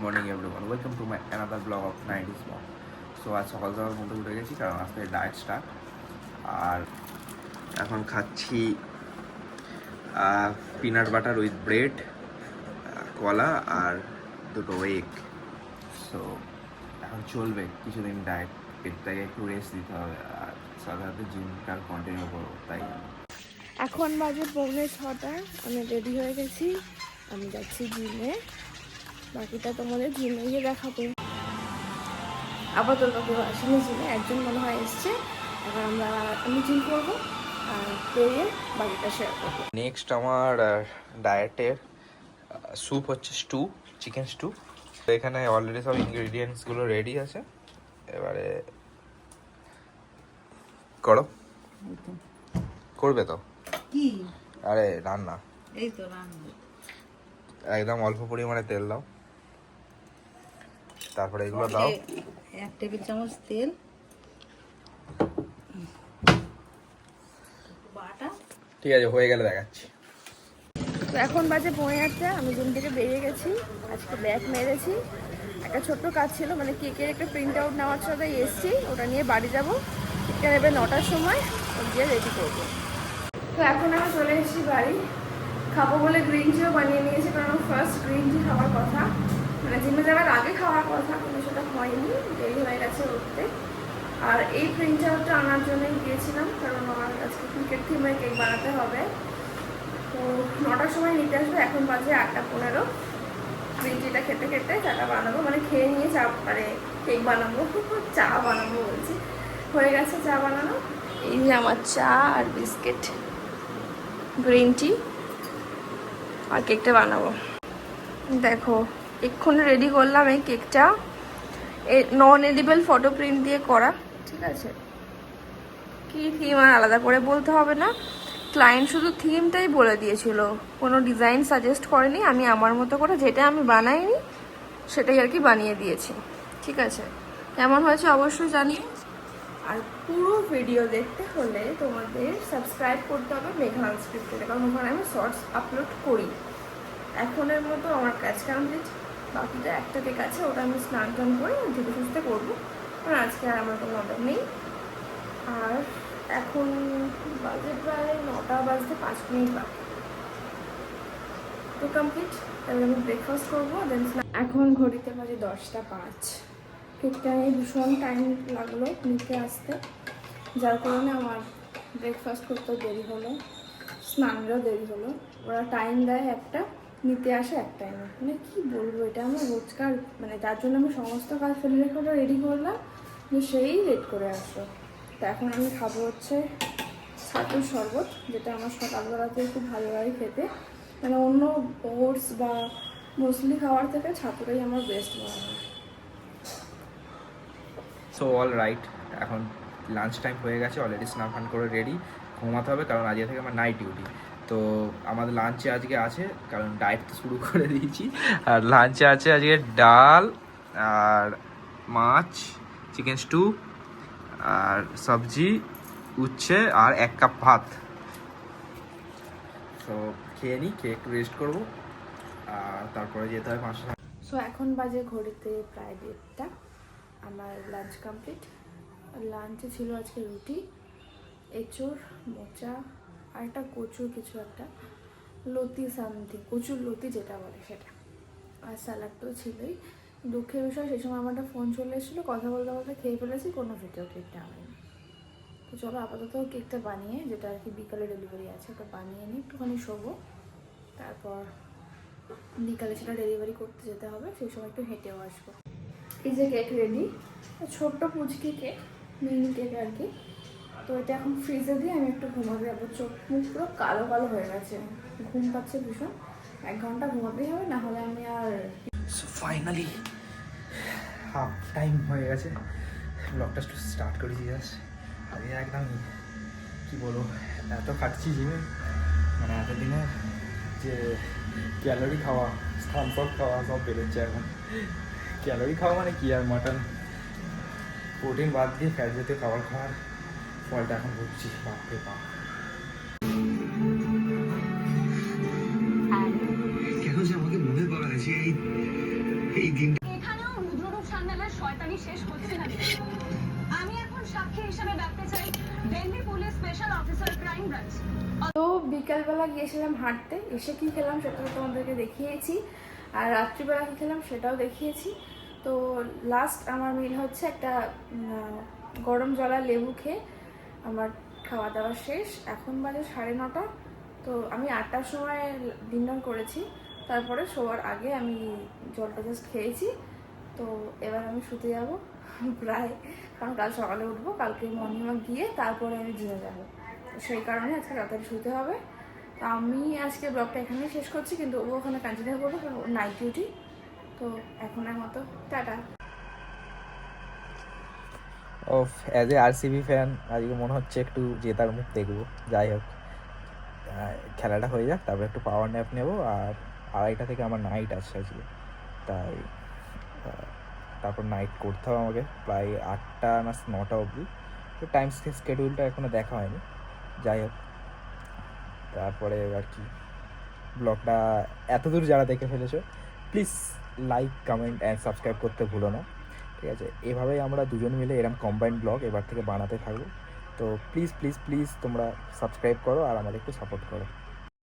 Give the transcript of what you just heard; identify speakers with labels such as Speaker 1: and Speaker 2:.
Speaker 1: Morning everyone, welcome to my another blog of 90s blog. So আজ সকাল সকাল মধ্যে উঠে গেছি কারণ আজকে ডায়েট স্টার্ট। আর এখন খাচ্ছি পিনাট বাটার উইথ ব্রেড, কলা আর দুটো এগ। সো এখন চলবে কিছুদিন ডায়েট, পেটটাকে একটু রেস্ট দিতে হবে আর সাথে সাথে জিমটা কন্টিনিউ করবো। তাই
Speaker 2: এখন বাজে 6:45, আমি রেডি হয়ে গেছি, আমি যাচ্ছি জিমে। বাকিটা তোমাদের জিমে গিয়ে দেখাবো। আপাতত কেউ আসেনি জিমে, একজন মনে হয় এসছে। এবার আমি জিম করবো আর বেরিয়ে বাকিটা শেয়ার করবো।
Speaker 1: নেক্সট আমার ডায়েটের স্যুপ হচ্ছে স্টু, চিকেন স্টু। তো এখানে অলরেডি সব ইনগ্রিডিয়েন্টসগুলো রেডি আছে, এবারে করো। করবে তো
Speaker 3: কি?
Speaker 1: আরে রান্না,
Speaker 3: এই তো রান্না।
Speaker 1: একদম অল্প পরিমাণে তেল দাও, তারপরে এগুলো দাও।
Speaker 3: 1 টেবিল চামচ তেল, বাটা।
Speaker 1: ঠিক আছে, হয়ে গেলে দেখাচ্ছি।
Speaker 2: তো এখন বাজে 5:08, আমি জিম থেকে বেরিয়ে গেছি। আজকে ব্যাগ মেরেছি, একটা ছোট্ট কাজ ছিল, মানে কেকের একটা প্রিন্ট আউট নেওয়ার সাথে এসেছি, ওটা নিয়ে বাড়ি যাবো। কেকটা নেবে 9টার সময়, গিয়ে রেডি করবো। তো এখন আমি চলে এসেছি বাড়ি। খাবো বলে গ্রিন টিও বানিয়ে নিয়েছি, কারণ ফার্স্ট গ্রিন টি খাওয়ার কথা, মানে জিমে যাওয়ার আগে খাওয়ার কথা, কিন্তু সেটা হয়নি, দেরি হয়ে গেছে উঠতে। আর এই প্রিন্ট আউটটা আনার জন্যই গিয়েছিলাম, কারণ আমার আজকে ক্রিকেট টিমে কেক বানাতে হবে। তো 9টার সময় নিতে আসবে, এখন বাজে 8:15। গ্রিন টিটা খেতে খেতে চাটা বানাবো, মানে খেয়ে নিয়ে চা, মানে কেক বানাবো, চা বানাবো বলছি, হয়ে গেছে চা বানানো। এই যে আমার চা আর বিস্কিট, গ্রিন টি, আর কেকটা বানাবো। দেখো এক্ষুনি রেডি করলাম এই কেকটা, নন এডিবল ফটো প্রিন্ট দিয়ে করা, ঠিক আছে। কি থিম আর আলাদা করে বলতে হবে না, ক্লায়েন্ট শুধু থিমটাই বলে দিয়েছিল, কোনো ডিজাইন সাজেস্ট করেনি। আমি আমার মতো করে যেটা আমি বানাইনি সেটাই আর কি বানিয়ে দিয়েছি, ঠিক আছে। কেমন হয়েছে অবশ্যই জানিও। আর পুরো ভিডিও দেখতে হলে তোমাদের সাবস্ক্রাইব করতে হবে মেঘা আনস্ক্রিপ্টেডে, কারণ ওখানে আমি শর্টস আপলোড করি। এখনের মতো আমার কাজ কমপ্লিট, বাকিটা একটা কেক আছে, ওটা আমি স্নান টান করে ধীরে সুস্থে করবো, কারণ আজকে আর আমার কোনো অর্ডার নেই। আর এখন বাজে প্রায় 9টা বাজতে 5 মিনিট বাকি, তো কমপ্লিট। তাহলে আমি ব্রেকফাস্ট করবো, দেন এখন ঘড়িতে বাজে 10:05। কেকটা ভীষণ টাইম লাগলো নিতে আসতে, যার কারণে আমার ব্রেকফাস্ট করতেও দেরি হলো, স্নানেরও দেরি হলো। ওরা টাইম দেয় একটা, নিতে আসে এক টাইমে, মানে কী বলবো, এটা আমার রোজকার, মানে তার জন্য আমি সমস্ত কাজ ফেলে রেখে ওটা রেডি করলাম, যে সেই লেট করে আসলো। তো এখন আমি খাবো হচ্ছে ছাতুর শরবত, যেটা আমার সকালবেলাতে খুব ভালো লাগে খেতে, মানে অন্য ওটস বা মুসলি খাওয়ার থেকে ছাতুটাই আমার বেস্ট মনে হয়।
Speaker 1: সো অল রাইট, এখন লাঞ্চ টাইম হয়ে গেছে, অলরেডি স্নান ফান করে রেডি, ঘুমাতে হবে কারণ আজকে থেকে আমার নাইট ডিউটি। তো আমাদের লাঞ্চে আজকে আছে, কারণ ডায়েট তো শুরু করে দিয়েছি, আর লাঞ্চে আছে আজকে ডাল আর মাছ, চিকেন স্টু আর সবজি, উচ্ছে আর 1 কাপ ভাত। তো খেয়ে নিই, খেয়ে একটু রেস্ট করবো, আর তারপরে যেতে হবে 5টা।
Speaker 2: সো এখন বাজে ঘড়িতে প্রায় 1:30, আমার লাঞ্চ কমপ্লিট। লাঞ্চে ছিল আজকে রুটি, এঁচোড়, মোচা আর একটা কচুর কিছু একটা লতি, সামথিং কচুর লতি যেটা বলে সেটা, আর স্যালাড তো ছিলই। দুঃখের বিষয় সেই সময় আমার একটা ফোন চলে এসেছিলো, কথা বলতে বলতে খেয়ে ফেলেছি, কোনো ভিডিও ক্লিপটা হয়নি। তো চলো আপাতত কেকটা বানিয়ে, যেটা আর কি বিকালে ডেলিভারি আছে, ওটা বানিয়ে নিই, একটুখানি শোবো, তারপর বিকালে সেটা ডেলিভারি করতে যেতে হবে, সেই সময় একটু হেঁটেও আসবো। এই যে কেক রেডি, ছোট্ট পুচকি কেক, মিনি কেক আর কি। তো এটা এখন ফ্রিজে দিয়ে আমি একটু ঘুমাতে যাবো, চোখ মুখ পুরো কালো কালো হয়ে গেছে, ঘুম পাচ্ছে ভীষণ, 1 ঘন্টা ঘুমাতেই হবে, না হলে আমি আর।
Speaker 1: সো ফাইনালি হাফ টাইম হয়ে গেছে, ব্লগটা স্টার্ট করেছি জাস্ট। আগে একদম কী বলবো, এত খাচ্ছি জিমে, মানে এতদিনে যে ক্যালোরি খাওয়া, থামস আপ খাওয়া সব বেরোচ্ছে এখন। ক্যালোরি খাওয়া মানে কি আর, মাটন প্রোটিন বাদ দিয়ে ফ্যাট জাতীয় খাবার খাওয়ার ফলটা এখন ভুগছি, বাপরে বাপ।
Speaker 4: কেন যে আমাকে মনে করা হয়েছে এই দিনটা। সান্যালের শয়তানি শেষ হচ্ছে না। আমি এখন সাক্ষী হিসেবে ডাকতে চাই Delhi police special officer crime branch.
Speaker 2: তো বিকালবেলা গিয়েছিলাম হাঁটতে, এসে কী খেলাম সেটা তো তোমাদেরকে দেখিয়েছি, আর রাত্রিবেলা কী খেলাম সেটাও দেখিয়েছি। তো লাস্ট আমার মিল হচ্ছে একটা গরম জলা লেবু খেয়ে আমার খাওয়া দাওয়া শেষ। এখন বাজে 9:30। তো আমি 8টার সময় ডিনার করেছি, তারপরে শোয়ার আগে আমি জলটা জাস্ট খেয়েছি। তো এবার আমি শুতে যাব প্রায়, কারণ কাল সকালে উঠবো, কালকে মর্নিং ওয়াক গিয়ে তারপরে আমি জিমে যাবো। সেই কারণে আজকে তাড়াতাড়ি শুতে হবে। তো আমি আজকে ব্লগটা এখানেই শেষ করছি, কিন্তু ও ওখানে কন্টিনিউ করবো কারণ ওর নাইট ডিউটি। তো এখনের মতো tata.
Speaker 1: Of as a RCB fan আজকে মনে হচ্ছে একটু জেতার মুখ দেখবো। যাই হোক, খেলাটা হয়ে যাক, তারপর একটু পাওয়ার ন্যাপ নেবো। আর 2:30 থেকে আমার নাইট আছে আজকে, তাই তারপর নাইট করতে হবে আমাকে প্রায় 8টা না 9টা অবধি। তো টাইম স্কেডিউলটা এখনও দেখা হয়নি। যাই হোক, তারপরে আর কি, ব্লগটা এতদূর যারা দেখে ফেলেছো please like, comment and subscribe করতে ভুলো না, ঠিক আছে? এভাবেই আমরা দুজন মিলে এরকম কম্বাইন্ড ব্লগ এবার থেকে বানাতে থাকবো। তো প্লিজ প্লিজ প্লিজ তোমরা সাবস্ক্রাইব করো আর আমাদের একটু সাপোর্ট করো।